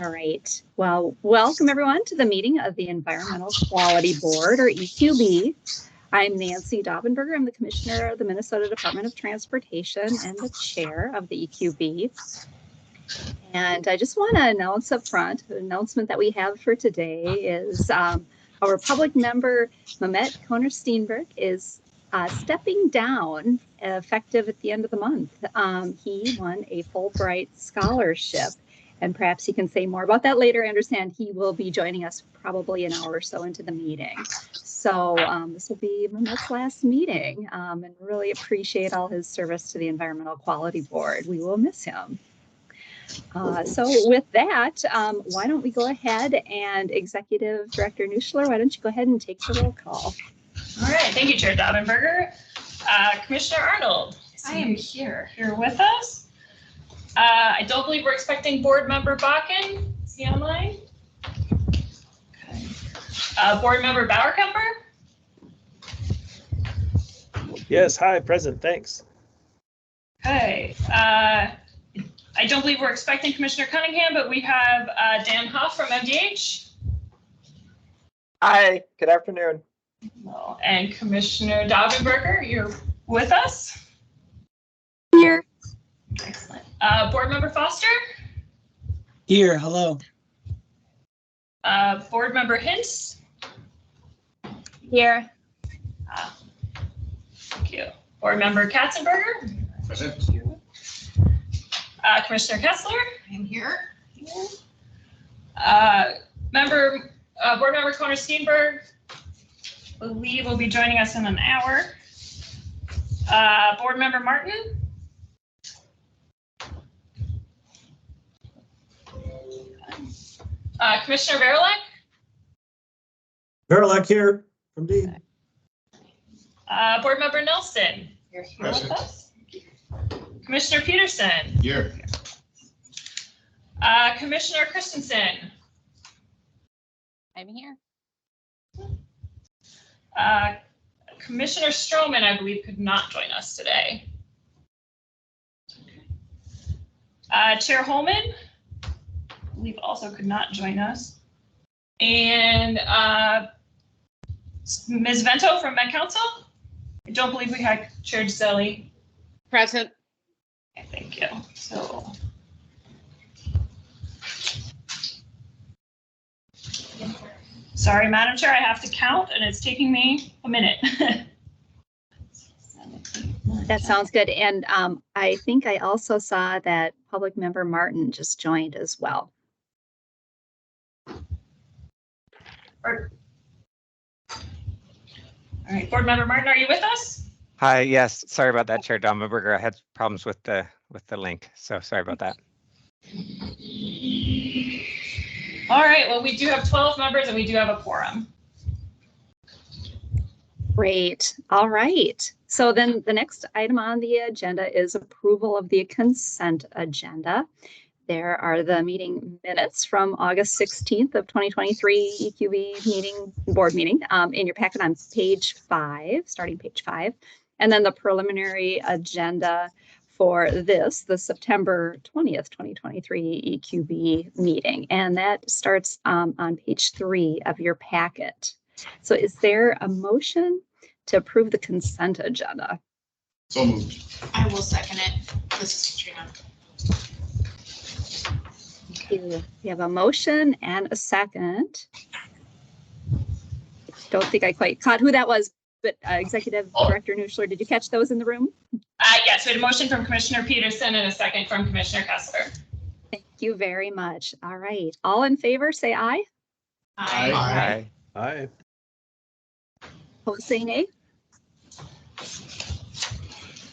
All right. Well, welcome everyone to the meeting of the Environmental Quality Board, or EQB. I'm Nancy Daubenberger. I'm the Commissioner of the Minnesota Department of Transportation and the Chair of the EQB. And I just want to announce up front, the announcement that we have for today is our public member, Mehmet Koner-Steenberg, is stepping down effective at the end of the month. He won a Fulbright scholarship. And perhaps he can say more about that later. I understand he will be joining us probably an hour or so into the meeting. So this will be Mehmet's last meeting, and really appreciate all his service to the Environmental Quality Board. We will miss him. So with that, why don't we go ahead and Executive Director Nuschler, why don't you go ahead and take the roll call? All right, thank you, Chair Daubenberger. Commissioner Arnold, I am here. You're with us. I don't believe we're expecting Board Member Bakken. Is he online? Okay. Board Member Bauerkemper? Yes, hi, present, thanks. Okay. I don't believe we're expecting Commissioner Cunningham, but we have Dan Huff from MDH. Hi, good afternoon. And Commissioner Daubenberger, you're with us? Here. Excellent. Board Member Foster? Here, hello. Board Member Hintz? Here. Thank you. Board Member Katzenberger? Present. Commissioner Kessler? I'm here. Board Member Koner-Steenberg, I believe will be joining us in an hour. Board Member Martin? Commissioner Verelek? Verelek here from D. Board Member Nelson? You're here Present. with us. Commissioner Peterson? Here. Commissioner Christensen? I'm here. Commissioner Stroman, I believe, could not join us today. Chair Holman, I believe, also could not join us. And Ms. Vento from Met Council? I don't believe we had Chair Giseli. Present. Okay, thank you. So. Sorry, Madam Chair, I have to count and it's taking me a minute. That sounds good. And I think I also saw that public member Martin just joined as well. All right, Board Member Martin, are you with us? Hi, yes, sorry about that, Chair Daubenberger. I had problems with the link, so sorry about that. All right, well, we do have 12 members and we do have a quorum. Great. All right. So then the next item on the agenda is approval of the consent agenda. There are the meeting minutes from August 16th of 2023 EQB board meeting in your packet on page 5, starting page 5. And then the preliminary agenda for the September 20th, 2023 EQB meeting. And that starts on page 3 of your packet. So is there a motion to approve the consent agenda? So moved. I will second it. This is Katrina. We have a motion and a second. Don't think I quite caught who that was, but Executive Director Nuschler, did you catch those in the room? Yes, we had a motion from Commissioner Peterson and a second from Commissioner Kessler. Thank you very much. All right. All in favor, say aye. Aye. Hi. Opposed, say nay.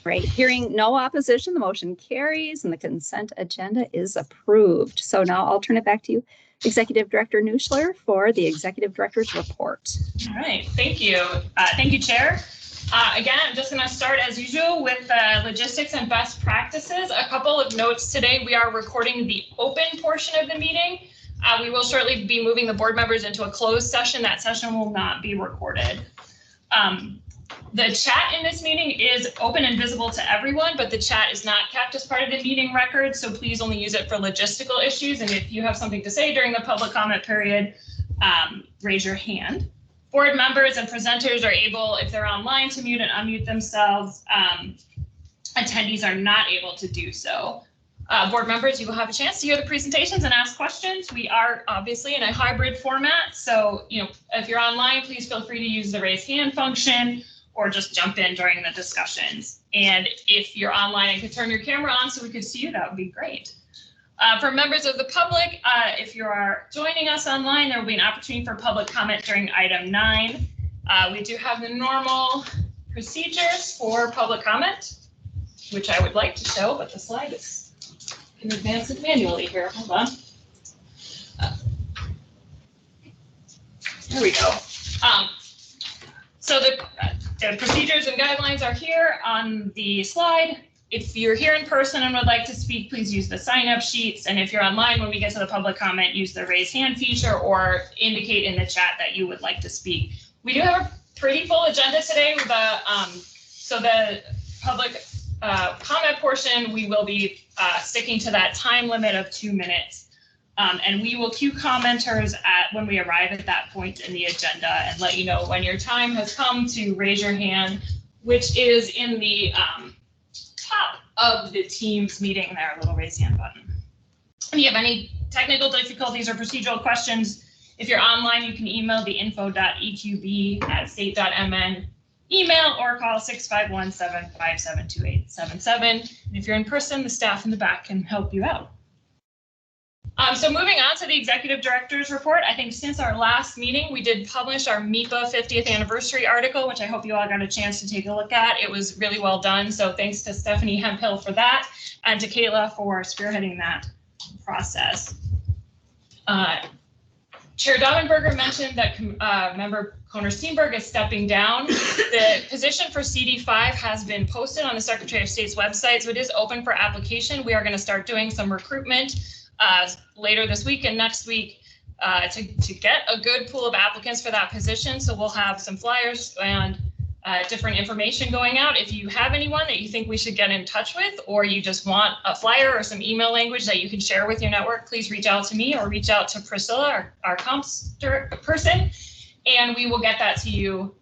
Great. Hearing no opposition, the motion carries and the consent agenda is approved. So now I'll turn it back to you, Executive Director Nuschler, for the Executive Director's report. All right, thank you. Thank you, Chair. Again, I'm just going to start as usual with logistics and best practices. A couple of notes today. We are recording the open portion of the meeting. We will shortly be moving the board members into a closed session. That session will not be recorded. The chat in this meeting is open and visible to everyone, but the chat is not kept as part of the meeting record, so please only use it for logistical issues. And if you have something to say during the public comment period, raise your hand. Board members and presenters are able, if they're online, to mute and unmute themselves. Attendees are not able to do so. Board members, you will have a chance to hear the presentations and ask questions. We are obviously in a hybrid format, so if you're online, please feel free to use the raise hand function or just jump in during the discussions. And if you're online and could turn your camera on so we could see you, that would be great. For members of the public, if you are joining us online, there will be an opportunity for public comment during item 9. We do have the normal procedures for public comment, which I would like to show, but the slide is, can advance it manually here. Hold on. There we go. So the procedures and guidelines are here on the slide. If you're here in person and would like to speak, please use the sign-up sheets. And if you're online, when we get to the public comment, use the raise hand feature or indicate in the chat that you would like to speak. We do have a pretty full agenda today with so the public comment portion, we will be sticking to that time limit of 2 minutes. And we will cue commenters when we arrive at that point in the agenda and let you know when your time has come to raise your hand, which is in the top of the Teams meeting there, a little raise hand button. If you have any technical difficulties or procedural questions, if you're online, you can email the info.eqb@state.mn email or call 651-757-2877. And if you're in person, the staff in the back can help you out. So moving on to the executive director's report, I think since our last meeting, we did publish our MEPA 50th anniversary article, which I hope you all got a chance to take a look at. It was really well done. So thanks to Stephanie Hemphill for that and to Kayla for spearheading that process. Chair Daubenberger mentioned that member Conor Steenberg is stepping down. The position for CD5 has been posted on the Secretary of State's website, so it is open for application. We are going to start doing some recruitment later this week and next week to get a good pool of applicants for that position. So we'll have some flyers and different information going out. If you have anyone that you think we should get in touch with, or you just want a flyer or some email language that you can share with your network, please reach out to me or reach out to Priscilla, our comps person, and we will get that to you.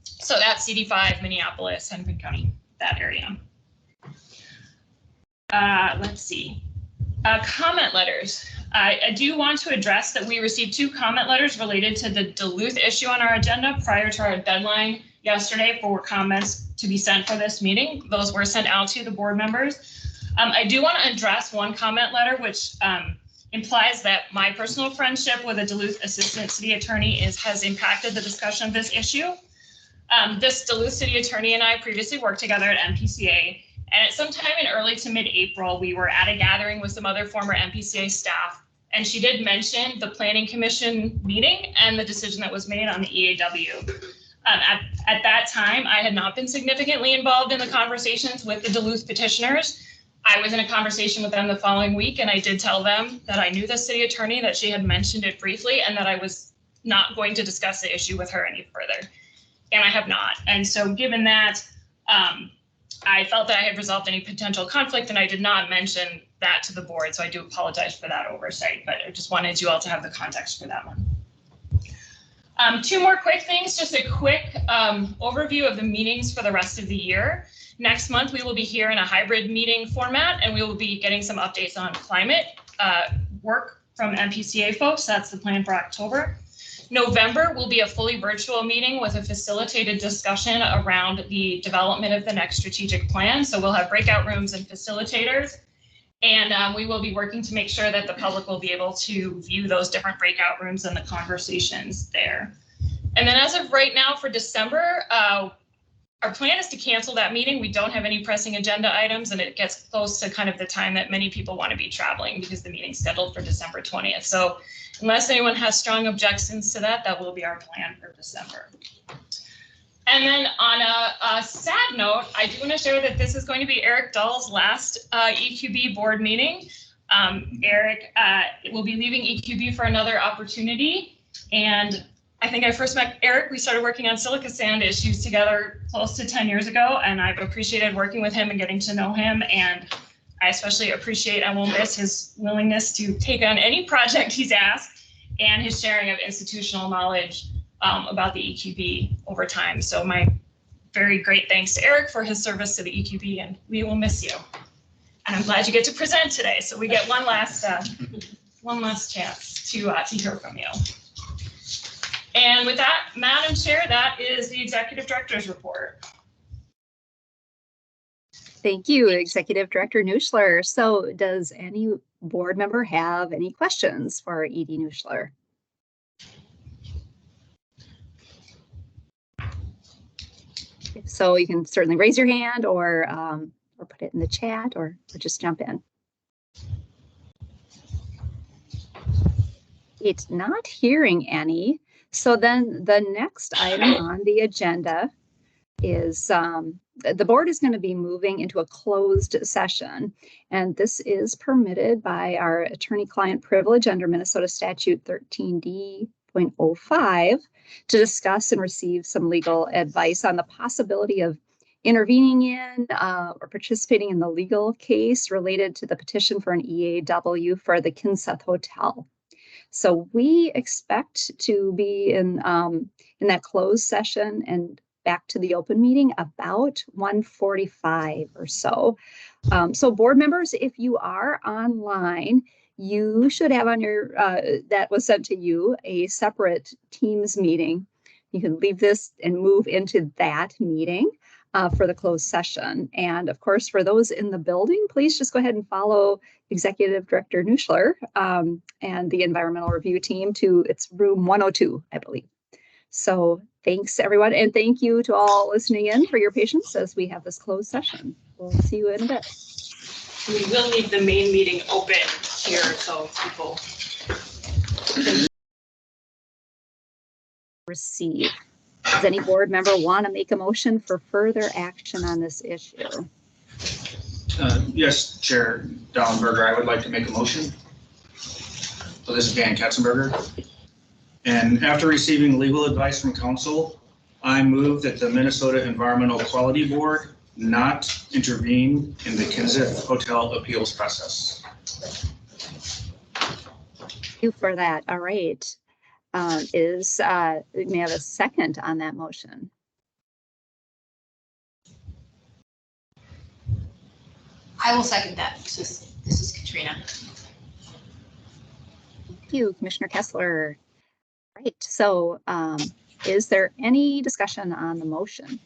So that's CD5, Minneapolis, Hennepin County, that area. Let's see. Comment letters. I do want to address that we received 2 comment letters related to the Duluth issue on our agenda prior to our deadline yesterday for comments to be sent for this meeting. Those were sent out to the board members. I do want to address one comment letter which implies that my personal friendship with a Duluth assistant city attorney has impacted the discussion of this issue. This Duluth city attorney and I previously worked together at MPCA. And at some time in early to mid-April, we were at a gathering with some other former MPCA staff, and she did mention the Planning Commission meeting and the decision that was made on the EAW. At that time, I had not been significantly involved in the conversations with the Duluth petitioners. I was in a conversation with them the following week, and I did tell them that I knew the city attorney, that she had mentioned it briefly, and that I was not going to discuss the issue with her any further. And I have not. And so given that, I felt that I had resolved any potential conflict, and I did not mention that to the board, so I do apologize for that oversight, but I just wanted you all to have the context for that one. 2 more quick things, just a quick overview of the meetings for the rest of the year. Next month, we will be here in a hybrid meeting format, and we will be getting some updates on climate work from MPCA folks. That's the plan for October. November will be a fully virtual meeting with a facilitated discussion around the development of the next strategic plan. So we'll have breakout rooms and facilitators, and we will be working to make sure that the public will be able to view those different breakout rooms and the conversations there. And then as of right now for December, our plan is to cancel that meeting. We don't have any pressing agenda items, and it gets close to kind of the time that many people want to be traveling because the meeting's scheduled for December 20th. So unless anyone has strong objections to that, that will be our plan for December. And then on a sad note, I do want to share that this is going to be Eric Dahl's last EQB board meeting. Eric will be leaving EQB for another opportunity, and I think I first met Eric. We started working on silica sand issues together close to 10 years ago, and I've appreciated working with him and getting to know him. And I especially appreciate and will miss his willingness to take on any project he's asked and his sharing of institutional knowledge about the EQB over time. So my very great thanks to Eric for his service to the EQB, and we will miss you. And I'm glad you get to present today. So we get one last chance to hear from you. And with that, Madam Chair, that is the Executive Director's report. Thank you, Executive Director Nuschler. So does any board member have any questions for Edie Nuschler? If so, you can certainly raise your hand or put it in the chat or just jump in. It's not hearing any. So then the next item on the agenda is the board is going to be moving into a closed session, and this is permitted by our attorney-client privilege under Minnesota Statute 13D.05 to discuss and receive some legal advice on the possibility of intervening in or participating in the legal case related to the petition for an EAW for the Kinseth Hotel. So we expect to be in that closed session and back to the open meeting about 1:45 or so. So board members, if you are online, you should have on your, that was sent to you, a separate Teams meeting. You can leave this and move into that meeting for the closed session. And of course, for those in the building, please just go ahead and follow Executive Director Nuschler and the environmental review team to its room 102, I believe. So thanks everyone. And thank you to all listening in for your patience as we have this closed session. We'll see you in a bit. We will leave the main meeting open here so people receive. Does any board member want to make a motion for further action on this issue? Yes, Chair Dallenberger, I would like to make a motion. So this is Dan Katzenberger. And after receiving legal advice from counsel, I move that the Minnesota Environmental Quality Board not intervene in the Kinseth Hotel appeals process. Thank you for that. All right. May I have a second on that motion? I will second that. This is Katrina. Thank you, Commissioner Kessler. Right. So is there any discussion on the motion?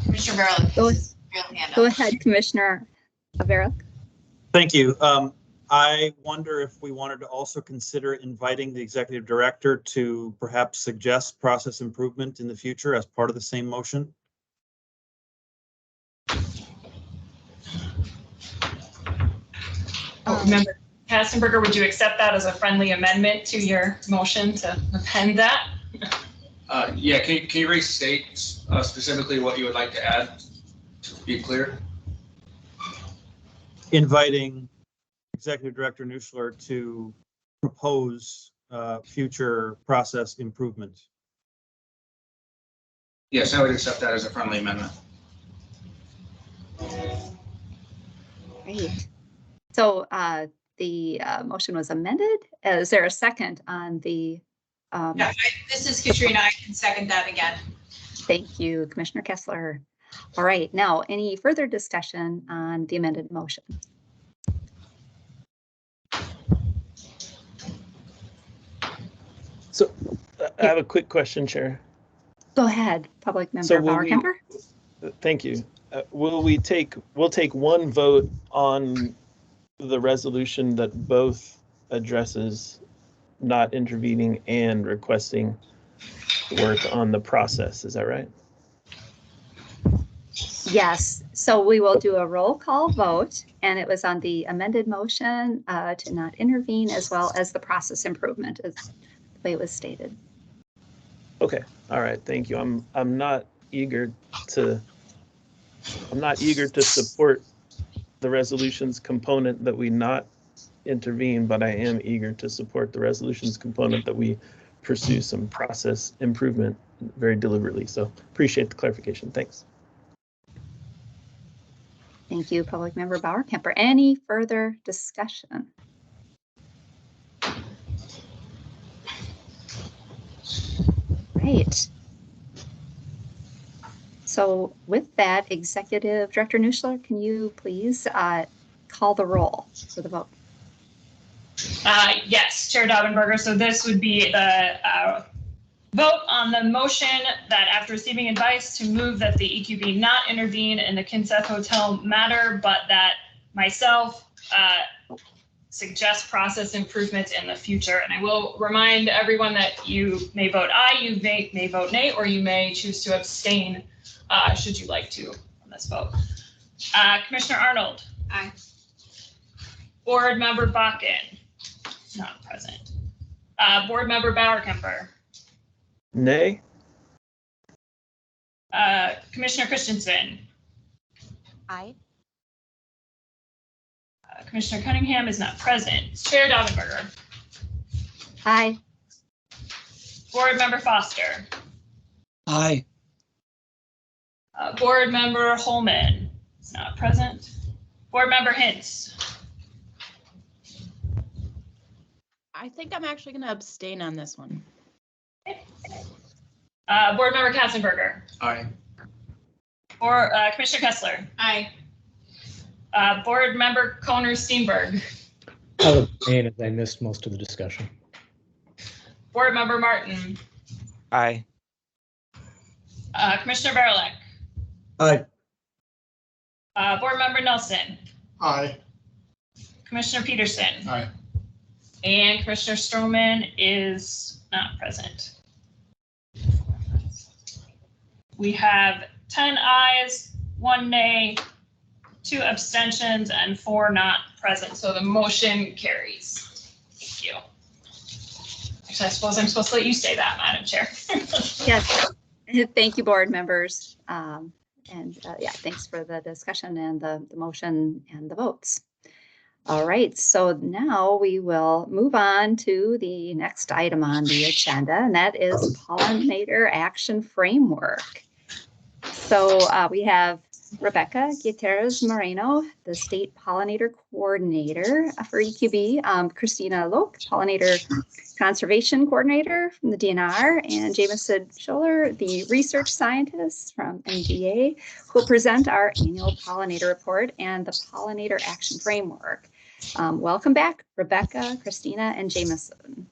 Commissioner Barrett, Go real hand Go up. ahead, Commissioner Averill. Thank you. I wonder if we wanted to also consider inviting the executive director to perhaps suggest process improvement in the future as part of the same motion. Member Katzenberger, would you accept that as a friendly amendment to your motion to append that? Yeah, can you restate specifically what you would like to add to be clear? Inviting Executive Director Nuschler to propose future process improvement. Yes, I would accept that as a friendly amendment. Great. So the motion was amended. Is there a second on the? Yeah, this is Katrina. I can second that again. Thank you, Commissioner Kessler. All right. Now, any further discussion on the amended motion? So I have a quick question, Chair. Go ahead, Public Member So will Bauer-Kemper. Thank you. We'll take one vote on the resolution that both addresses not intervening and requesting work on the process. Is that right? Yes. So we will do a roll call vote, and it was on the amended motion to not intervene, as well as the process improvement, as the way it was stated. Okay. All right. Thank you. I'm not eager to I'm not eager to support the resolution's component that we not intervene, but I am eager to support the resolution's component that we pursue some process improvement very deliberately. So appreciate the clarification. Thanks. Thank you, Public Member Bauer-Kemper. Any further discussion? Right. So with that, Executive Director Nuschler, can you please call the roll for the vote? Yes, Chair Daubenberger. So this would be the vote on the motion that after receiving advice to move that the EQB not intervene in the Kinseth Hotel matter, but that myself suggest process improvements in the future. And I will remind everyone that you may vote aye, you may vote nay, or you may choose to abstain should you like to on this vote. Commissioner Arnold. Aye. Board Member Bakken. Not present. Board Member Bauer-Kemper. Nay? Commissioner Christensen. Aye. Commissioner Cunningham is not present. Chair Daubenberger. Aye. Board Member Foster. Aye. Board Member Holman is not present. Board Member Hintz. I think I'm actually going to abstain on this one. Board Member Katzenberger. Aye. Or Commissioner Kessler. Aye. Board Member Kohner Steenberg. I'll abstain as I missed most of the discussion. Board Member Martin. Aye. Commissioner Baerleck. Aye. Board Member Nelson. Aye. Commissioner Peterson. Aye. And Commissioner Stroman is not present. We have 10 ayes, 1 nay, 2 abstentions, and 4 not present. So the motion carries. Thank you. Actually, I suppose I'm supposed to let you say that, Madam Chair. Yes. Thank you, board members. Yeah, thanks for the discussion and the motion and the votes. All right, so now we will move on to the next item on the agenda, and that is Pollinator Action Framework. So we have Rebecca Gutierrez Moreno, the State Pollinator Coordinator for EQB, Christina Loke, Pollinator Conservation Coordinator from the DNR, and Jameson Scholler, the Research Scientist from NGA, who will present our annual pollinator report and the Pollinator Action Framework. Welcome back, Rebecca, Christina, and Jameson.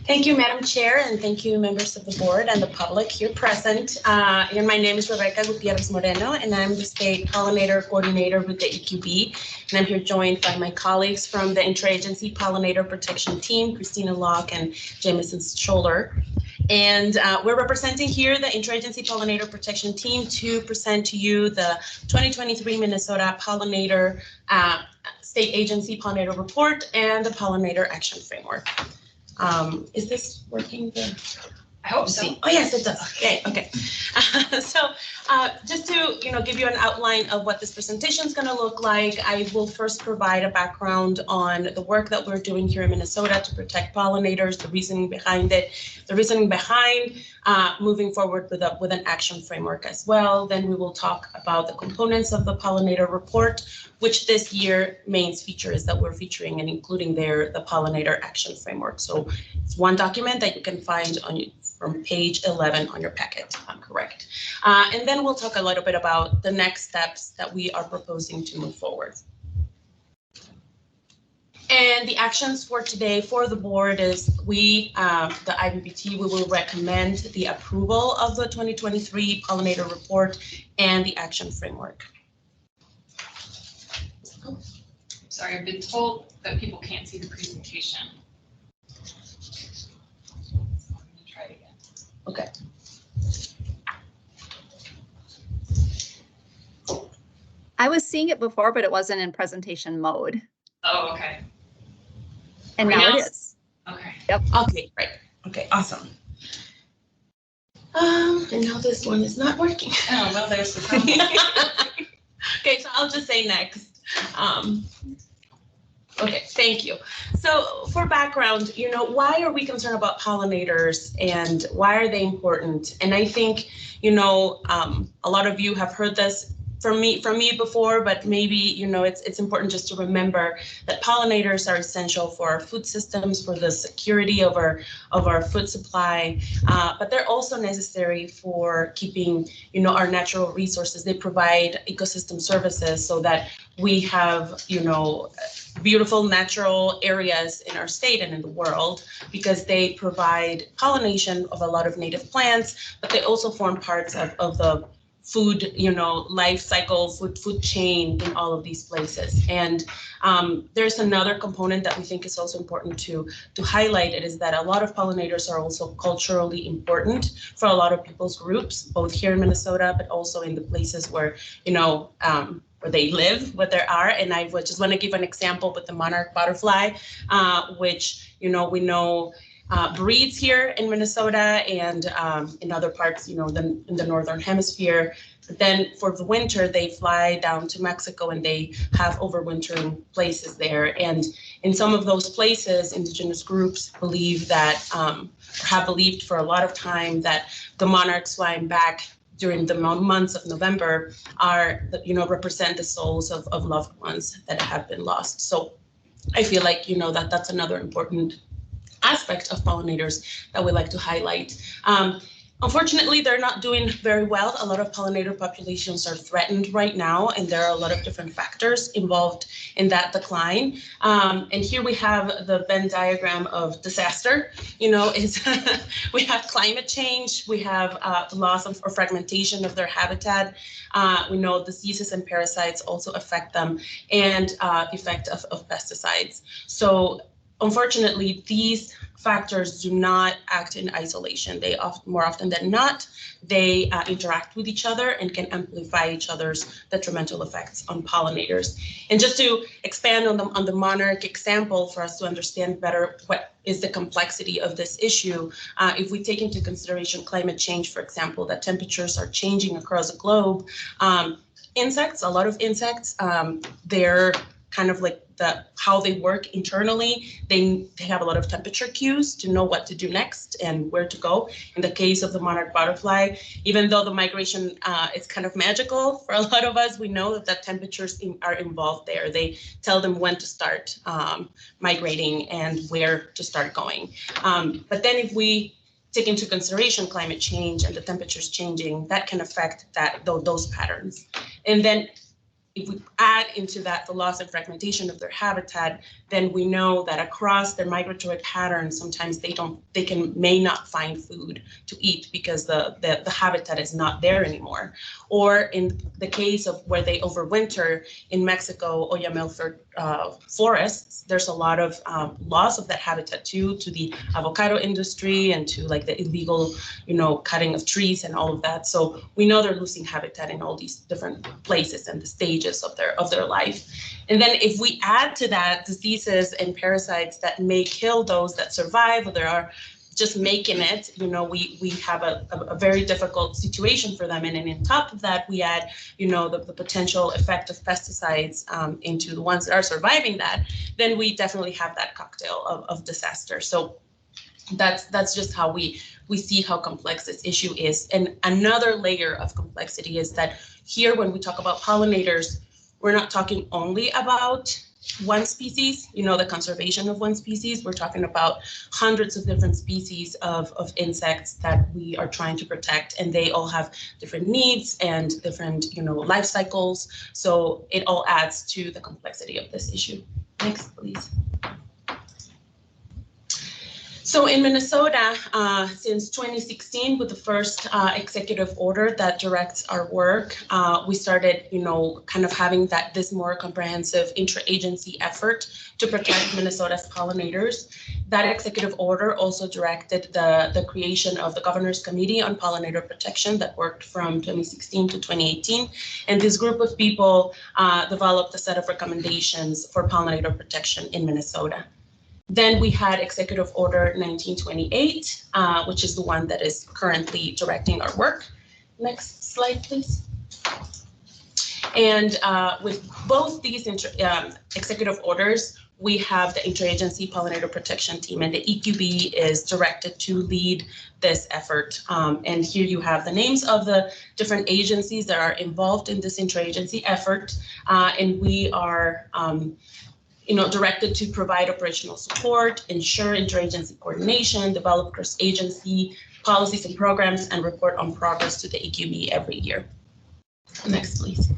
Thank you, Madam Chair, and thank you, members of the board and the public here present. And my name is Rebecca Gutierrez Moreno, and I'm the State Pollinator Coordinator with the EQB. And I'm here joined by my colleagues from the Interagency Pollinator Protection Team, Christina Locke and Jameson Scholler. And we're representing here the Interagency Pollinator Protection Team to present to you the 2023 Minnesota Pollinator State Agency Pollinator Report and the Pollinator Action Framework. Is this working? I hope so. Oh, yes, it does. Okay. So just to give you an outline of what this presentation is going to look like, I will first provide a background on the work that we're doing here in Minnesota to protect pollinators, the reasoning behind it, the reasoning behind moving forward with an action framework as well. Then we will talk about the components of the pollinator report, which this year main feature is that we're featuring and including there the pollinator action framework. So it's one document that you can find from page 11 on your packet, I'm correct. And then we'll talk a little bit about the next steps that we are proposing to move forward. And the actions for today for the board is the IBPT, we will recommend the approval of the 2023 pollinator report and the action framework. Sorry, I've been told that people can't see the presentation. Let me try it again. Okay. I was seeing it before, but it wasn't in presentation mode. Oh, okay. And Right now now? it is. Okay. Okay, great. Okay, awesome. And now this one is not working. Oh, well, there's the problem. Okay, so I'll just say next. Okay, thank you. So for background, why are we concerned about pollinators and why are they important? And I think, a lot of you have heard this from me before, but maybe, it's important just to remember that pollinators are essential for our food systems, for the security of our food supply, but they're also necessary for keeping, our natural resources. They provide ecosystem services so that we have, beautiful natural areas in our state and in the world, because they provide pollination of a lot of native plants, but they also form parts of the food, life cycle, food chain in all of these places. And there's another component that we think is also important to highlight. It is that a lot of pollinators are also culturally important for a lot of people's groups, both here in Minnesota, but also in the places where, where they live, where they are. And I would just want to give an example with the monarch butterfly, which, we know breeds here in Minnesota and in other parts, in the northern hemisphere. But then for the winter, they fly down to Mexico and they have overwintering places there. And in some of those places, indigenous groups believe that, have believed for a lot of time that the monarchs flying back during the months of November are, represent the souls of loved ones that have been lost. So I feel like, that's another important aspect of pollinators that we like to highlight. Unfortunately, they're not doing very well. A lot of pollinator populations are threatened right now, and there are a lot of different factors involved in that decline. And here we have the Venn diagram of disaster. We have climate change, we have loss or fragmentation of their habitat. We know diseases and parasites also affect them, and effect of pesticides. So unfortunately, these factors do not act in isolation. They more often than not, they interact with each other and can amplify each other's detrimental effects on pollinators. And just to expand on the monarch example for us to understand better what is the complexity of this issue, if we take into consideration climate change, for example, that temperatures are changing across the globe, insects, a lot of insects, they're kind of like how they work internally. They have a lot of temperature cues to know what to do next and where to go. In the case of the monarch butterfly, even though the migration is kind of magical for a lot of us, we know that temperatures are involved there. They tell them when to start migrating and where to start going. But then if we take into consideration climate change and the temperatures changing, that can affect those patterns. And then if we add into that the loss and fragmentation of their habitat, then we know that across their migratory patterns, sometimes they may not find food to eat because the habitat is not there anymore. Or in the case of where they overwinter in Mexico, Oyamel forests, there's a lot of loss of that habitat to the avocado industry and to like the illegal, cutting of trees and all of that. So we know they're losing habitat in all these different places and the stages of their life. And then if we add to that diseases and parasites that may kill those that survive, or there are just making it, we have a very difficult situation for them. And then on top of that, we add, the potential effect of pesticides into the ones that are surviving that, then we definitely have that cocktail of disaster. So that's just how we see how complex this issue is. And another layer of complexity is that here, when we talk about pollinators, we're not talking only about one species, the conservation of one species. We're talking about hundreds of different species of insects that we are trying to protect, and they all have different needs and different, life cycles. So it all adds to the complexity of this issue. Next, please. So in Minnesota, since 2016, with the first executive order that directs our work, we started, kind of having this more comprehensive interagency effort to protect Minnesota's pollinators. That executive order also directed the creation of the Governor's Committee on Pollinator Protection that worked from 2016 to 2018. And this group of people developed a set of recommendations for pollinator protection in Minnesota. Then we had Executive Order 1928, which is the one that is currently directing our work. Next slide, please. And with both these executive orders, we have the Interagency Pollinator Protection Team, and the EQB is directed to lead this effort. And here you have the names of the different agencies that are involved in this interagency effort, and we are directed to provide operational support, ensure interagency coordination, develop cross-agency policies and programs, and report on progress to the EQB every year. Next, please.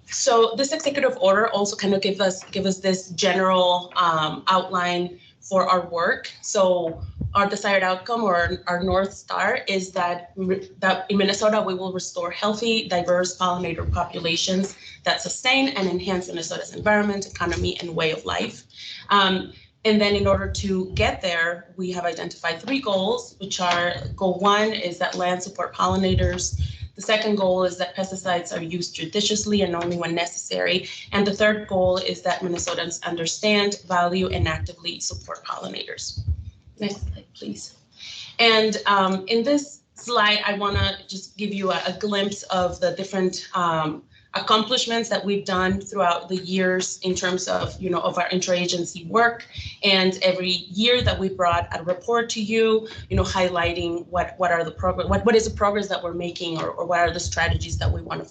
So this executive order also kind of give us this general outline for our work. So our desired outcome, or our North Star, is that in Minnesota we will restore healthy, diverse pollinator populations that sustain and enhance Minnesota's environment, economy, and way of life. And then in order to get there, we have identified 3 goals, which are: goal 1 is that land support pollinators. The second goal is that pesticides are used judiciously and only when necessary. And the third goal is that Minnesotans understand, value, and actively support pollinators. Next slide, please. And in this slide, I want to just give you a glimpse of the different accomplishments that we've done throughout the years in terms of, of our interagency work. And every year that we brought a report to you, highlighting what are the progress, what is the progress that we're making, or what are the strategies that we want to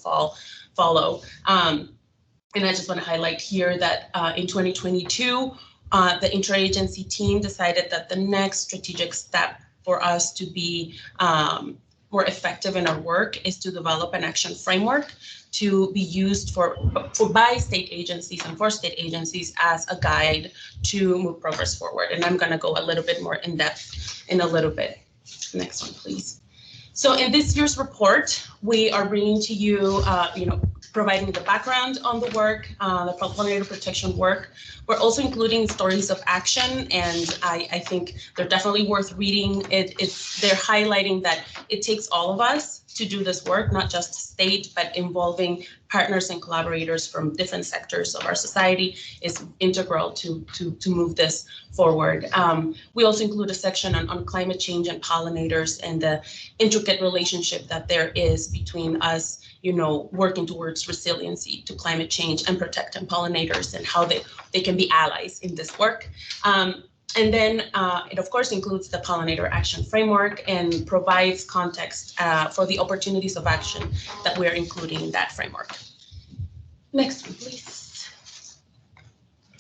follow. And I just want to highlight here that in 2022, the interagency team decided that the next strategic step for us to be more effective in our work is to develop an action framework to be used by state agencies and for state agencies as a guide to move progress forward. And I'm going to go a little bit more in depth in a little bit. Next one, please. So in this year's report, we are bringing to you, providing the background on the work, the pollinator protection work. We're also including stories of action, and I think they're definitely worth reading. They're highlighting that it takes all of us to do this work, not just state, but involving partners and collaborators from different sectors of our society is integral to move this forward. We also include a section on climate change and pollinators and the intricate relationship that there is between us, working towards resiliency to climate change and protecting pollinators, and how they can be allies in this work. And then it, of course, includes the Pollinator Action Framework and provides context for the opportunities of action that we're including in that framework. Next one, please.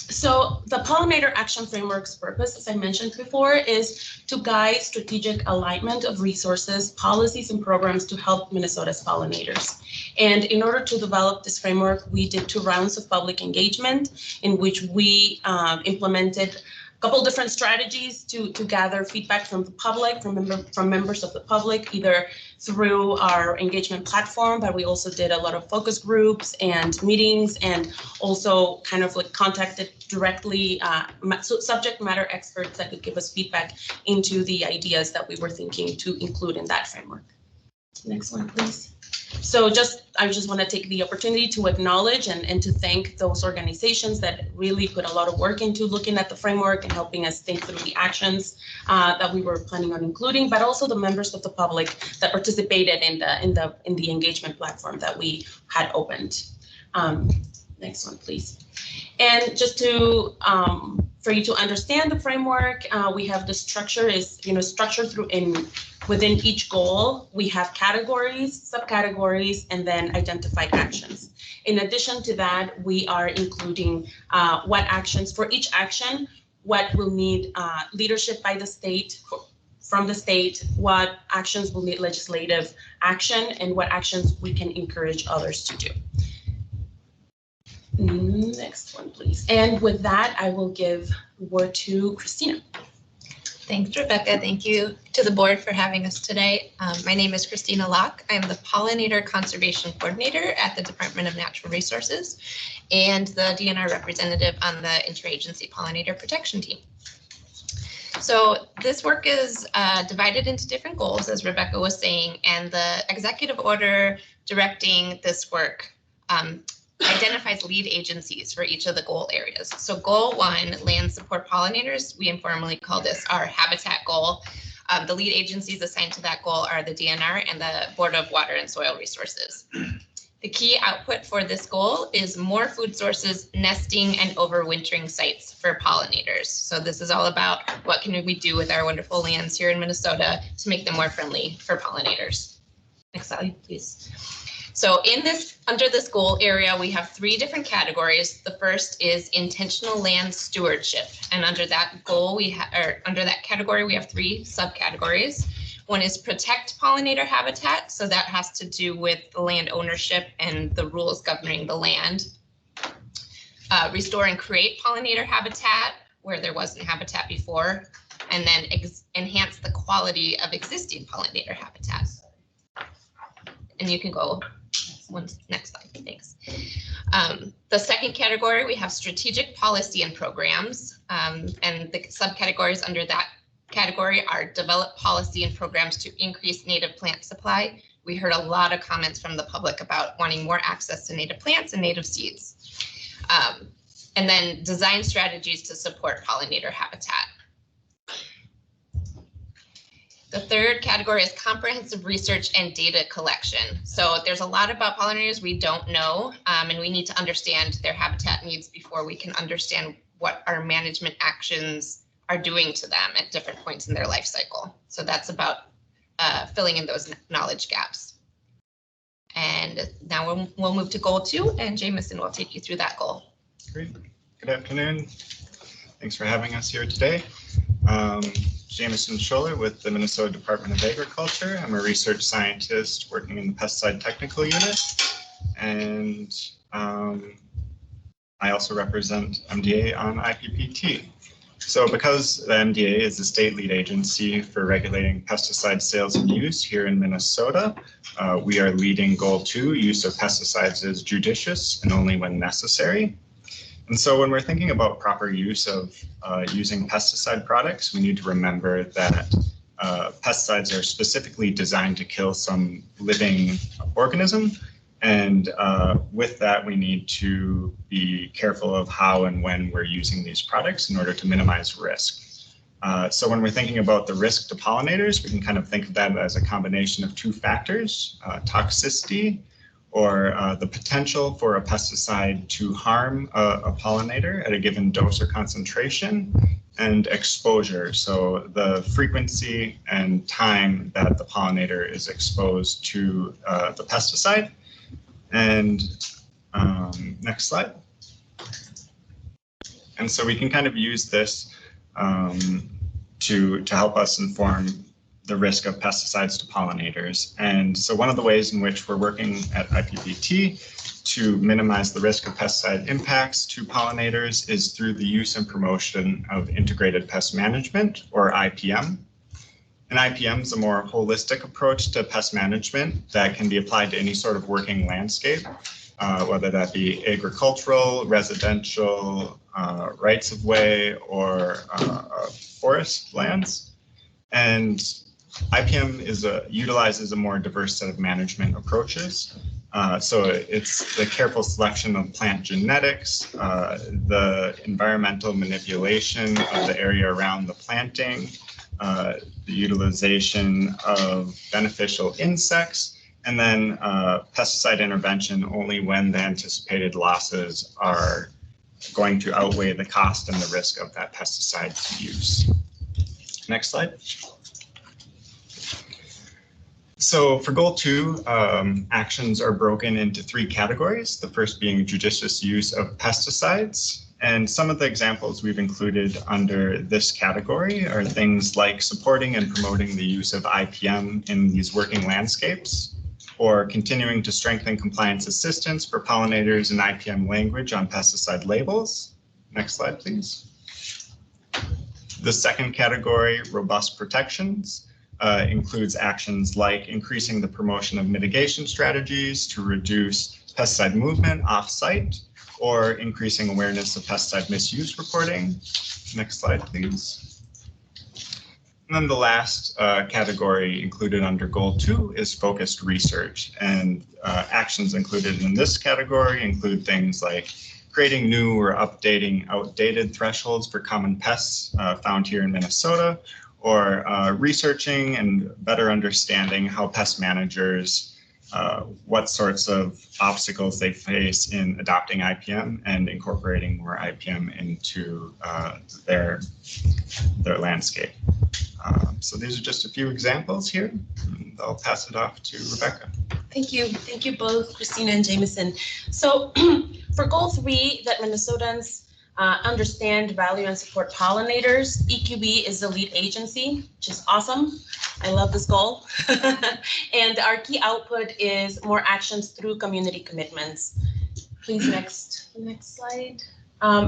So the Pollinator Action Framework's purpose, as I mentioned before, is to guide strategic alignment of resources, policies, and programs to help Minnesota's pollinators. And in order to develop this framework, we did 2 rounds of public engagement in which we implemented a couple different strategies to gather feedback from the public, from members of the public, either through our engagement platform, but we also did a lot of focus groups and meetings, and also kind of contacted directly subject matter experts that could give us feedback into the ideas that we were thinking to include in that framework. Next one, please. So I just want to take the opportunity to acknowledge and to thank those organizations that really put a lot of work into looking at the framework and helping us think through the actions that we were planning on including, but also the members of the public that participated in the engagement platform that we had opened. Next one, please. And just to for you to understand the framework, we have the structure is structured within each goal. We have categories, subcategories, and then identified actions. In addition to that, we are including what actions for each action, what will need leadership by the state, from the state, what actions will need legislative action, and what actions we can encourage others to do. Next one, please. And with that, I will give the word to Christina. Thanks, Rebecca. Thank you to the board for having us today. My name is Christina Locke. I'm the Pollinator Conservation Coordinator at the Department of Natural Resources and the DNR representative on the Interagency Pollinator Protection Team. So this work is divided into different goals, as Rebecca was saying, and the executive order directing this work identifies lead agencies for each of the goal areas. So goal 1, land support pollinators, we informally call this our habitat goal. The lead agencies assigned to that goal are the DNR and the Board of Water and Soil Resources. The key output for this goal is more food sources, nesting, and overwintering sites for pollinators. So this is all about what can we do with our wonderful lands here in Minnesota to make them more friendly for pollinators. Next slide, please. So under this goal area, we have 3 different categories. The first is intentional land stewardship. And under that goal, under that category, we have 3 subcategories. One is protect pollinator habitat. So that has to do with the land ownership and the rules governing the land. Restore and create pollinator habitat where there wasn't habitat before. And then enhance the quality of existing pollinator habitat. And you can go next slide, thanks. The second category, we have strategic policy and programs. And the subcategories under that category are develop policy and programs to increase native plant supply. We heard a lot of comments from the public about wanting more access to native plants and native seeds. And then design strategies to support pollinator habitat. The third category is comprehensive research and data collection. So there's a lot about pollinators we don't know, and we need to understand their habitat needs before we can understand what our management actions are doing to them at different points in their life cycle. So that's about filling in those knowledge gaps. And now we'll move to goal 2, and Jameson will take you through that goal. Great. Good afternoon. Thanks for having us here today. Jameson Scholler with the Minnesota Department of Agriculture. I'm a research scientist working in the pesticide technical unit, and I also represent MDA on IPPT. So because the MDA is the state lead agency for regulating pesticide sales and use here in Minnesota, we are leading goal 2, use of pesticides is judicious and only when necessary. And so when we're thinking about proper use of using pesticide products, we need to remember that pesticides are specifically designed to kill some living organism. And with that, we need to be careful of how and when we're using these products in order to minimize risk. So when we're thinking about the risk to pollinators, we can kind of think of that as a combination of 2 factors, toxicity, or the potential for a pesticide to harm a pollinator at a given dose or concentration, and exposure, so the frequency and time that the pollinator is exposed to the pesticide. And next slide. And so we can kind of use this to help us inform the risk of pesticides to pollinators. And so one of the ways in which we're working at IPPT to minimize the risk of pesticide impacts to pollinators is through the use and promotion of integrated pest management, or IPM. And IPM is a more holistic approach to pest management that can be applied to any sort of working landscape, whether that be agricultural, residential, rights of way, or forest lands. And IPM utilizes a more diverse set of management approaches. So it's the careful selection of plant genetics, the environmental manipulation of the area around the planting, the utilization of beneficial insects, and then pesticide intervention only when the anticipated losses are going to outweigh the cost and the risk of that pesticide use. Next slide. So for goal 2, actions are broken into 3 categories, the first being judicious use of pesticides. And some of the examples we've included under this category are things like supporting and promoting the use of IPM in these working landscapes, or continuing to strengthen compliance assistance for pollinators in IPM language on pesticide labels. Next slide, please. The second category, robust protections, includes actions like increasing the promotion of mitigation strategies to reduce pesticide movement off-site, or increasing awareness of pesticide misuse reporting. Next slide, please. And then the last category included under Goal 2 is focused research. And actions included in this category include things like creating new or updating outdated thresholds for common pests found here in Minnesota, or researching and better understanding how pest managers, what sorts of obstacles they face in adopting IPM and incorporating more IPM into their landscape. So these are just a few examples here. And I'll pass it off to Rebecca. Thank you. Thank you both, Christina and Jameson. So for Goal 3, that Minnesotans understand, value, and support pollinators, EQB is the lead agency, which is awesome. I love this goal. And our key output is more actions through community commitments. Please, next slide.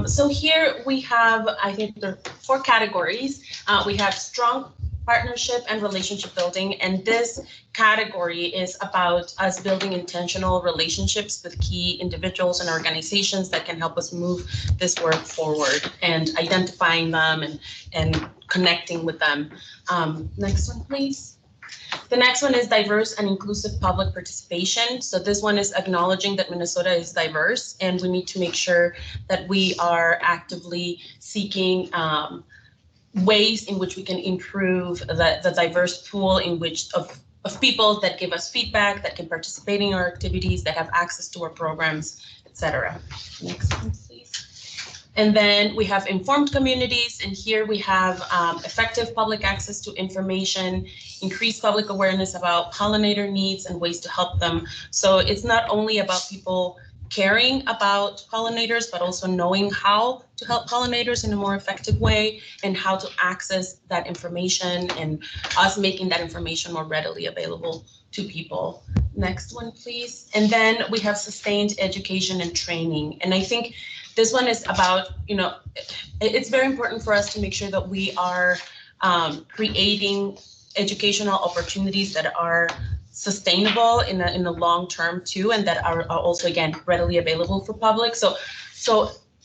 So here we have, I think there are 4 categories. We have strong partnership and relationship building, and this category is about us building intentional relationships with key individuals and organizations that can help us move this work forward, and identifying them and connecting with them. Next one, please. The next one is diverse and inclusive public participation. So this one is acknowledging that Minnesota is diverse, and we need to make sure that we are actively seeking ways in which we can improve the diverse pool in which of people that give us feedback, that can participate in our activities, that have access to our programs, etc. Next one, please. And then we have informed communities, and here we have effective public access to information, increased public awareness about pollinator needs and ways to help them. So it's not only about people caring about pollinators, but also knowing how to help pollinators in a more effective way and how to access that information, and us making that information more readily available to people. Next one, please. And then we have sustained education and training. And I think this one is about, it's very important for us to make sure that we are creating educational opportunities that are sustainable in the long term too, and that are also, again, readily available for public. So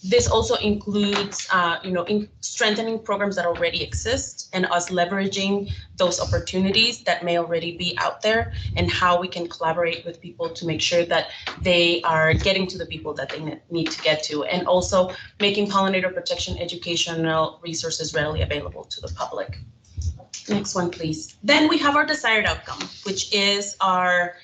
this also includes, in strengthening programs that already exist and us leveraging those opportunities that may already be out there, and how we can collaborate with people to make sure that they are getting to the people that they need to get to, and also making pollinator protection educational resources readily available to the public. Next one, please. Then we have our desired outcome, which is our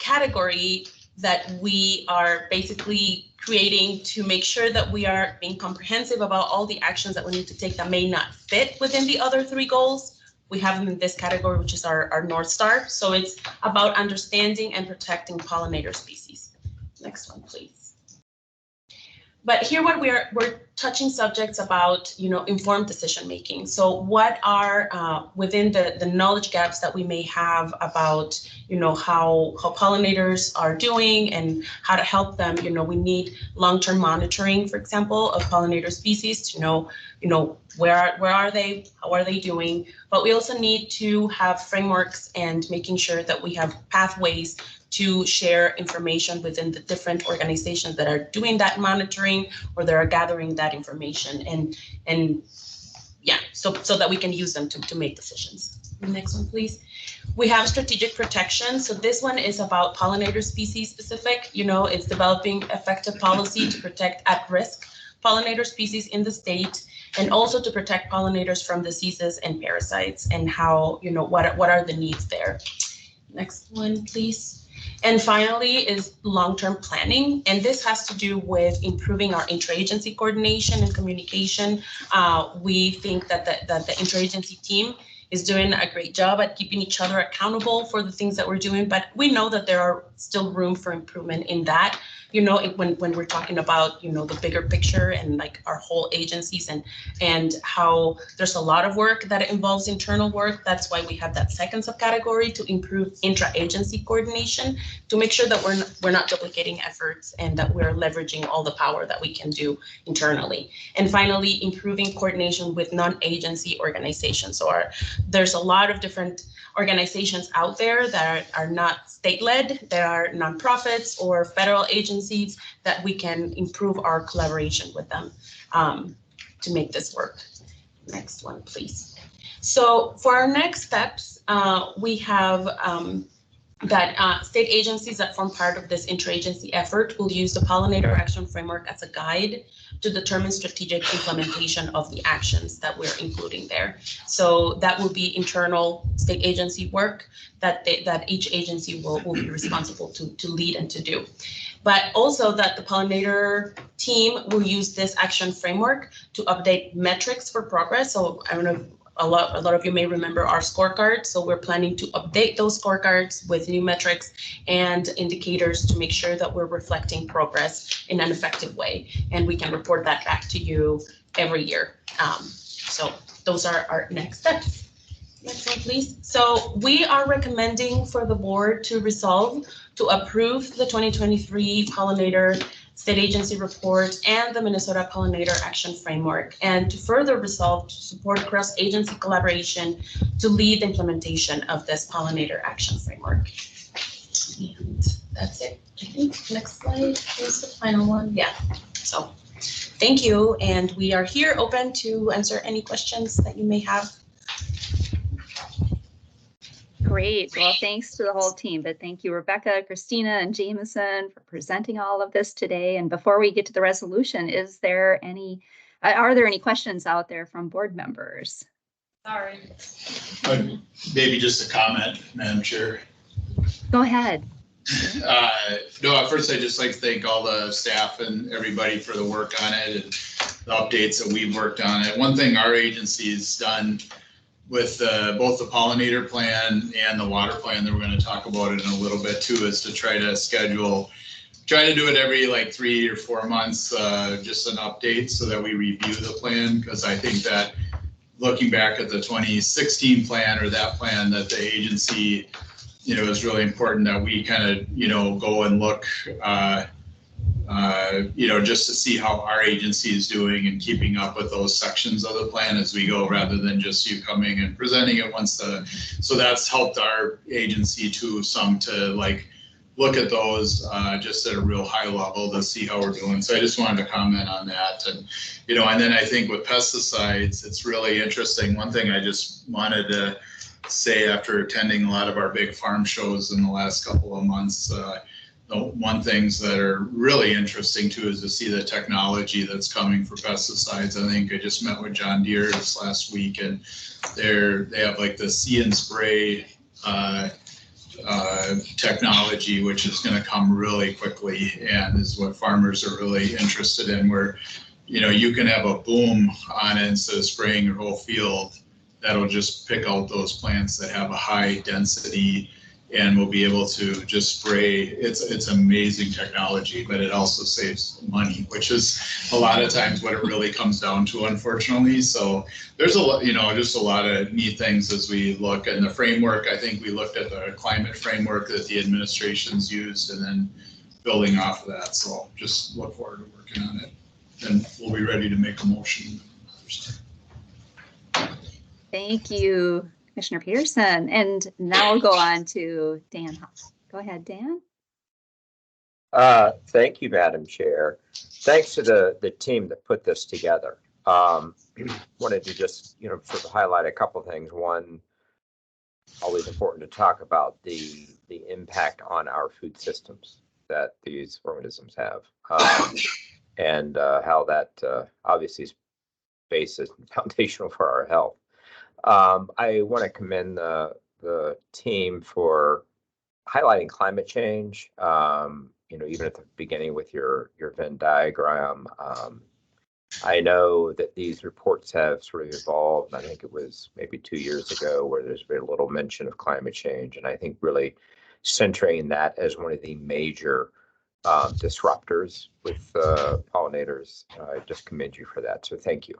category that we are basically creating to make sure that we are being comprehensive about all the actions that we need to take that may not fit within the other 3 goals. We have them in this category, which is our North Star. So it's about understanding and protecting pollinator species. Next one, please. But here we're touching subjects about, informed decision making. So what are within the knowledge gaps that we may have about, how pollinators are doing and how to help them. We need long-term monitoring, for example, of pollinator species to know, where are they, how are they doing. But we also need to have frameworks and making sure that we have pathways to share information within the different organizations that are doing that monitoring or that are gathering that information, and yeah, so that we can use them to make decisions. Next one, please. We have strategic protection. So this one is about pollinator species specific. It's developing effective policy to protect at-risk pollinator species in the state, and also to protect pollinators from diseases and parasites, and how, what are the needs there. Next one, please. And finally is long-term planning. And this has to do with improving our interagency coordination and communication. We think that the interagency team is doing a great job at keeping each other accountable for the things that we're doing, but we know that there are still room for improvement in that. When we're talking about, the bigger picture and like our whole agencies and how there's a lot of work that involves internal work. That's why we have that second subcategory to improve intra-agency coordination, to make sure that we're not duplicating efforts and that we're leveraging all the power that we can do internally. And finally, improving coordination with non-agency organizations. So there's a lot of different organizations out there that are not state-led, there are nonprofits or federal agencies that we can improve our collaboration with them to make this work. Next one, please. So for our next steps, we have that state agencies that form part of this interagency effort will use the Pollinator Action Framework as a guide to determine strategic implementation of the actions that we're including there. So that will be internal state agency work that each agency will be responsible to lead and to do. But also that the pollinator team will use this action framework to update metrics for progress. So I don't know, a lot of you may remember our scorecard. So we're planning to update those scorecards with new metrics and indicators to make sure that we're reflecting progress in an effective way. And we can report that back to you every year. So those are our next steps. Next one, please. So we are recommending for the board to resolve to approve the 2023 Pollinator State Agency Report and the Minnesota Pollinator Action Framework, and to further resolve to support cross-agency collaboration to lead the implementation of this Pollinator Action Framework. And that's it. I think next slide is the final one. Yeah. So thank you, and we are here open to answer any questions that you may have. Great. Well, thanks to the whole team, but thank you, Rebecca, Christina, and Jameson for presenting all of this today. And before we get to the resolution, are there any questions out there from board members? Sorry. Maybe just a comment, Madam Chair. Go ahead. No, at first I'd just like to thank all the staff and everybody for the work on it and the updates that we've worked on it. One thing our agency has done with both the pollinator plan and the water plan that we're going to talk about it in a little bit too, is to try to do it every like 3 or 4 months, just an update so that we review the plan. Because I think that looking back at the 2016 plan or that plan, that the agency, is really important that we kind of, go and look, just to see how our agency is doing and keeping up with those sections of the plan as we go, rather than just you coming and presenting it once. So that's helped our agency to like look at those just at a real high level to see how we're doing. So I just wanted to comment on that. And, and then I think with pesticides, it's really interesting. One thing I just wanted to say after attending a lot of our big farm shows in the last couple of months, one things that are really interesting too is to see the technology that's coming for pesticides. I think I just met with John Deere this last week, and they have like the See and Spray technology, which is going to come really quickly and is what farmers are really interested in, where you can have a boom on it instead of spraying your whole field. That'll just pick out those plants that have a high density and we'll be able to just spray. It's amazing technology, but it also saves money, which is a lot of times what it really comes down to, unfortunately. So there's a lot, just a lot of neat things as we look. And the framework, I think we looked at the climate framework that the administration's used and then building off of that. So just look forward to working on it, and we'll be ready to make a motion. Thank you, Commissioner Peterson. And now we'll go on to Dan. Go ahead, Dan. Thank you, Madam Chair. Thanks to the team that put this together. Wanted to just, sort of highlight a couple of things. One, always important to talk about the impact on our food systems that these organisms have, and how that obviously is basis and foundational for our health. I want to commend the team for highlighting climate change, even at the beginning with your Venn diagram. I know that these reports have sort of evolved. I think it was maybe 2 years ago where there's very little mention of climate change. And I think really centering that as one of the major disruptors with pollinators, I just commend you for that. So thank you.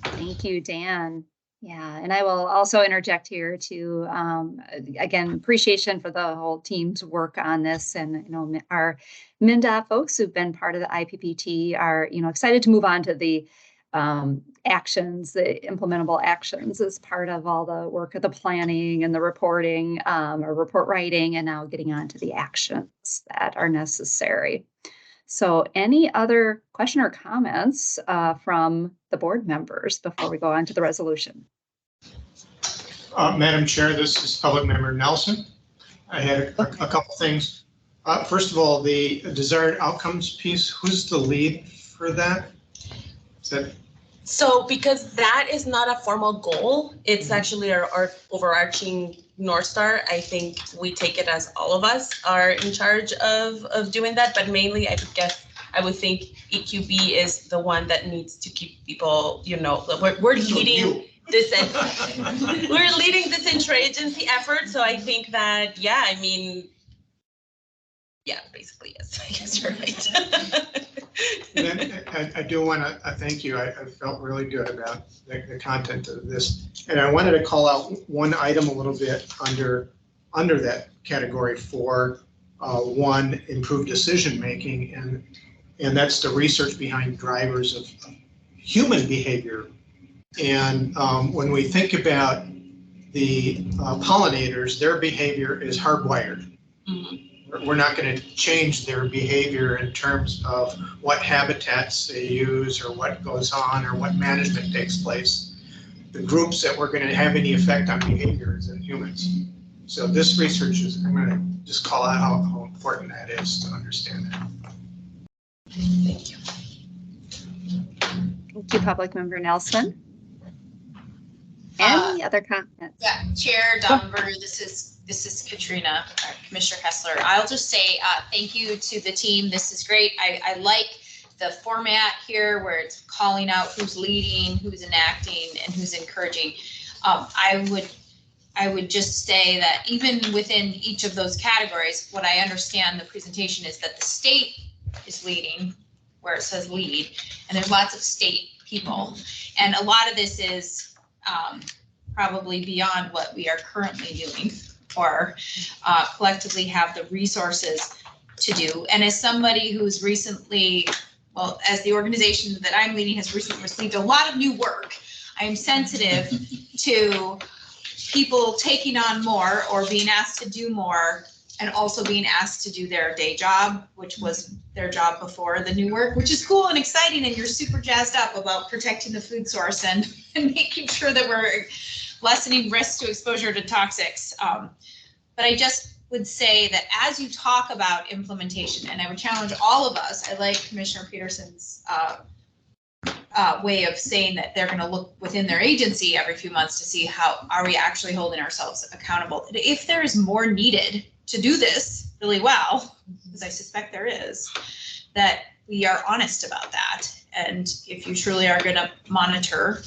Thank you, Dan. Yeah, and I will also interject here to, again, appreciation for the whole team's work on this. And, our MnDOT folks who've been part of the IPPT are, excited to move on to the actions, the implementable actions as part of all the work of the planning and the reporting or report writing, and now getting on to the actions that are necessary. So any other question or comments from the board members before we go on to the resolution? Madam Chair, this is Public Member Nelson. I had a couple things. First of all, the desired outcomes piece, who's the lead for that? Is that So because that is not a formal goal, it's actually our overarching North Star. I think we take it as all of us are in charge of doing that, but mainly I guess I would think EQB is the one that needs to keep people, we're leading this, we're leading this interagency effort. So I think that, basically, yes, I guess you're right. then I do want to thank you. I felt really good about the content of this. And I wanted to call out one item a little bit under that category for one, improved decision-making. And that's the research behind drivers of human behavior. And when we think about the pollinators, their behavior is hardwired. Mm-hmm. We're not going to change their behavior in terms of what habitats they use or what goes on or what management takes place. The groups that we're going to have any effect on behavior is in humans. So this research is, I'm going to just call out how important that is to understand that. Thank you. Thank you, Public Member Nelson. Any other comments? Yeah, Chair Domberg, this is Katrina, Commissioner Kessler. I'll just say thank you to the team. This is great. I like the format here where it's calling out who's leading, who's enacting, and who's encouraging. I would just say that even within each of those categories, what I understand the presentation is that the state is leading where it says lead, and there's lots of state people. And a lot of this is probably beyond what we are currently doing or collectively have the resources to do. And as somebody who's recently, well, as the organization that I'm leading has recently received a lot of new work, I am sensitive to people taking on more or being asked to do more and also being asked to do their day job, which was their job before the new work, which is cool and exciting, and you're super jazzed up about protecting the food source and making sure that we're lessening risks to exposure to toxics. But I just would say that as you talk about implementation, and I would challenge all of us, I like Commissioner Peterson's way of saying that they're going to look within their agency every few months to see how are we actually holding ourselves accountable. If there is more needed to do this really well, because I suspect there is, that we are honest about that. And if you truly are going to monitor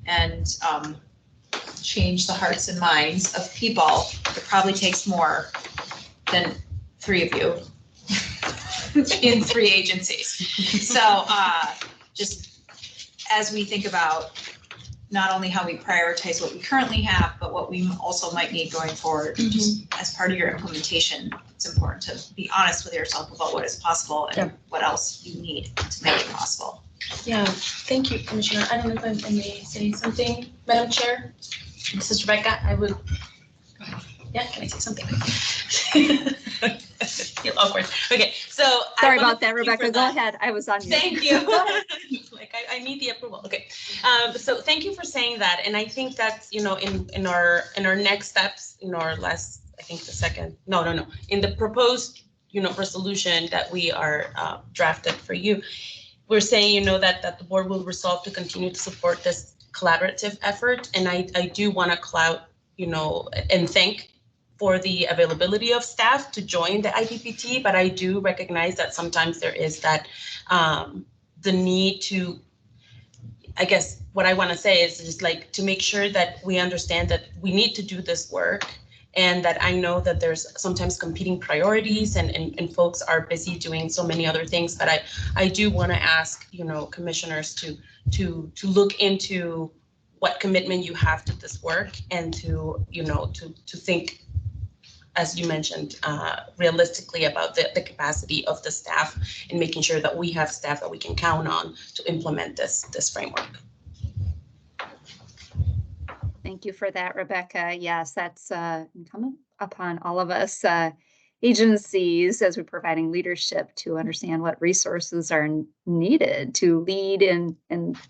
and change the hearts and minds of people, it probably takes more than 3 of you in 3 agencies. So just as we think about not only how we prioritize what we currently have, but what we also might need going forward, just as part of your implementation, it's important to be honest with yourself about what is possible and what else you need to make it possible. Yeah, thank you, Commissioner. I don't know if I may say something, Madam Chair. This is Rebecca. I would, can I say something? Feel awkward. Okay, so sorry about that, Rebecca. Go ahead. I was on you. Thank you. Like I need the approval. Okay, so thank you for saying that, and I think that's in our next steps, in our last, I think the second, no, in the proposed resolution that we are drafted for you, we're saying that the board will resolve to continue to support this collaborative effort, and I do want to clout and thank for the availability of staff to join the IPPT, but I do recognize that sometimes there is that the need to, I guess what I want to say is just like to make sure that we understand that we need to do this work, and that I know that there's sometimes competing priorities and folks are busy doing so many other things, but I do want to ask commissioners to look into what commitment you have to this work, and to think, as you mentioned, realistically about the capacity of the staff, and making sure that we have staff that we can count on to implement this framework. Thank you for that, Rebecca. Yes, that's incumbent upon all of us. agencies as we're providing leadership to understand what resources are needed to lead in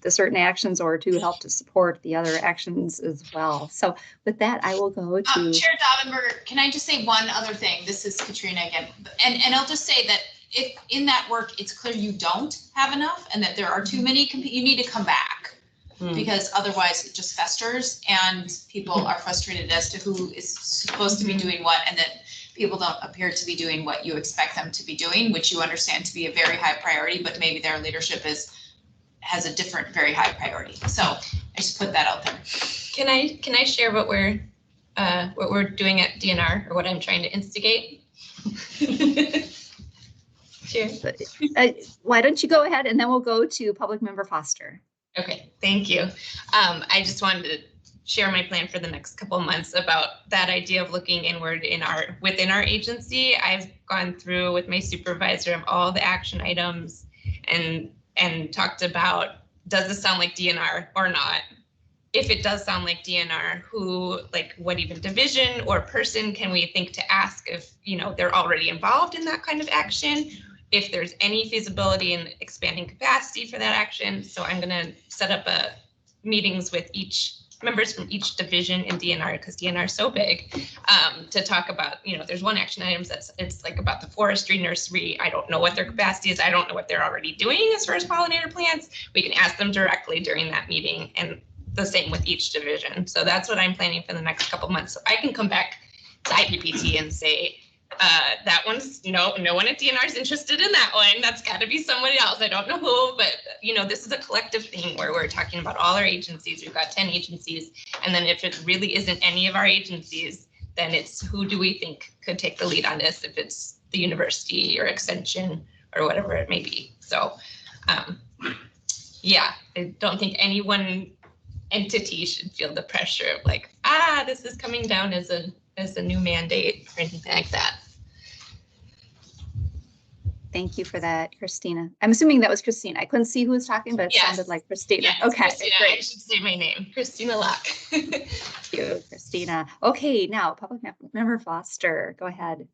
the certain actions or to help to support the other actions as well. So with that, I will go to Chair Daubenberger, can I just say one other thing? This is Katrina again. And I'll just say that if in that work, it's clear you don't have enough and that there are too many, you need to come back. Because otherwise it just festers and people are frustrated as to who is supposed to be doing what, and that people don't appear to be doing what you expect them to be doing, which you understand to be a very high priority, but maybe their leadership has a different very high priority. So I just put that out there. Can I share what we're doing at DNR, or what I'm trying to instigate? Sure. Why don't you go ahead and then we'll go to Public Member Foster. Okay, thank you. I just wanted to share my plan for the next couple of months about that idea of looking inward within our agency. I've gone through with my supervisor of all the action items and talked about, does this sound like DNR or not? If it does sound like DNR, what even division or person can we think to ask if, they're already involved in that kind of action? If there's any feasibility in expanding capacity for that action. So I'm going to set up meetings with members from each division in DNR, because DNR is so big, to talk about, there's one action item it's like about the forestry nursery. I don't know what their capacity is. I don't know what they're already doing as far as pollinator plants. We can ask them directly during that meeting, and the same with each division. So that's what I'm planning for the next couple months. So I can come back to IPPT and say, that one's no one at DNR is interested in that one. That's got to be somebody else. I don't know who, but this is a collective thing where we're talking about all our agencies. We've got 10 agencies, and then if it really isn't any of our agencies, then it's who do we think could take the lead on this? If it's the university or extension or whatever it may be. So, yeah, I don't think any one entity should feel the pressure of like, this is coming down as a new mandate or anything like that. Thank you for that, Christina. I'm assuming that was Christina. I couldn't see who was talking, but it sounded like Christina. Yes, okay, Christina, great. I should say my name, Christina Locke. Thank you, Christina. Okay, now Public Member Foster, go ahead.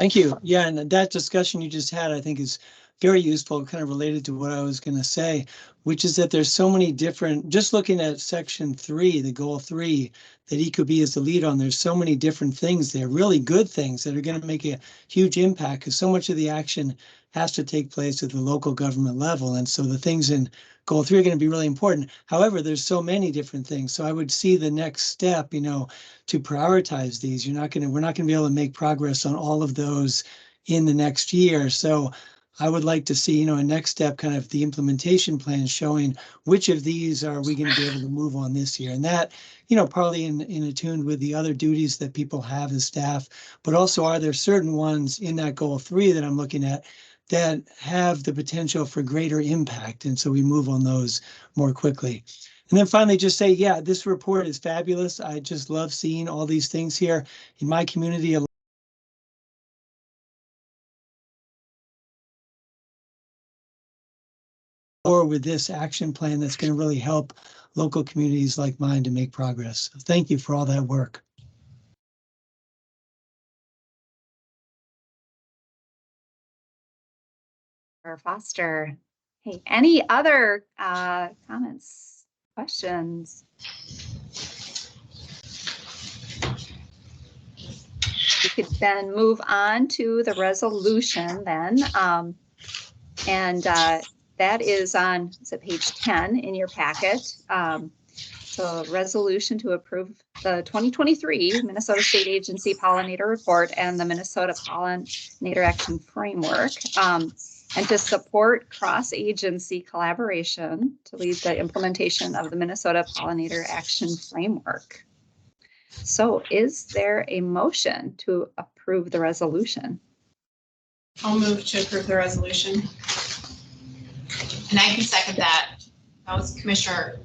Thank you. Yeah, and that discussion you just had, I think, is very useful, kind of related to what I was going to say, which is that there's so many different, just looking at section 3, the goal 3, that EcoB is the lead on, there's so many different things there, really good things that are going to make a huge impact, because so much of the action has to take place at the local government level. And so the things in goal 3 are going to be really important. However, there's so many different things. So I would see the next step, to prioritize these. We're not going to be able to make progress on all of those in the next year. So I would like to see, a next step, kind of the implementation plan showing which of these are we going to be able to move on this year. And that, partly in attuned with the other duties that people have as staff, but also are there certain ones in that goal 3 that I'm looking at that have the potential for greater impact. And so we move on those more quickly. And then finally, just say, yeah, this report is fabulous. I just love seeing all these things here in my community. Or with this action plan that's going to really help local communities like mine to make progress. So thank you for all that work. Foster. Hey, any other comments, questions? We could then move on to the resolution then. That is on page 10 in your packet. So resolution to approve the 2023 Minnesota State Agency Pollinator Report and the Minnesota Pollinator Action Framework, and to support cross-agency collaboration to lead the implementation of the Minnesota Pollinator Action Framework. So is there a motion to approve the resolution? I'll move to approve the resolution. And I can second that. That was Commissioner